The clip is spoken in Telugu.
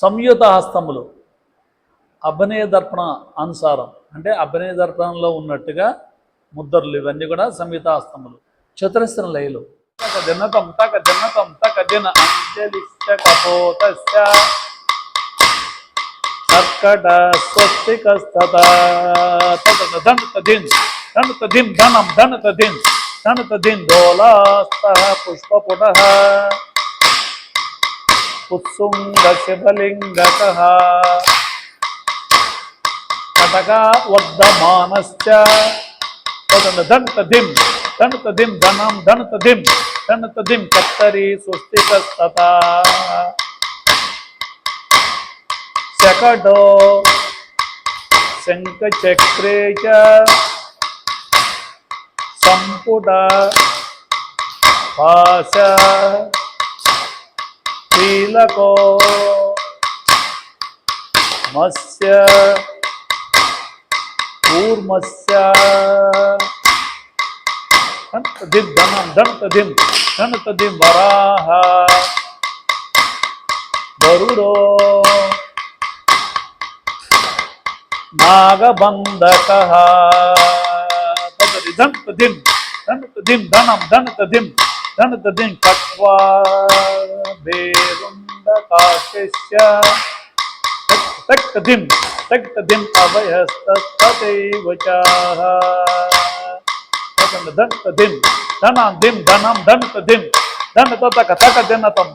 సంయుత హస్తములు అభినయ దర్పణ అనుసారం అంటే అభినయ దర్పణంలో ఉన్నట్టుగా ముద్రలు ఇవన్నీ కూడా సంయుత హస్తములు. చతురస్ర లయలు తక దినతం తక దిన అంజలిశ్చ కపోతస్య కర్కట స్వస్తికస్తత తదన దంతదిన్ ధనం ధనతదిన్ దోలాస్తః పుష్పపుటః ఉత్సుంగ శివలింగకః కటకా వర్ధమానశ్చ తదన దంతదిం ధనం ధనతదిం కత్తరి స్వస్తికస్తత శకటో శంఖచక్రే చ సంపుట పాశ కీలకో మత్స్య కూర్మస్య ధనతదిం వరాహ గరుడో నాగబంధకః ధనతదిం ధనతదిం కట్వా బేరుండకాశస్య తక్తదిం అభయస్తతైవ చః ధనతదిం ధనం ధనతదిం ధనతక తక దినతం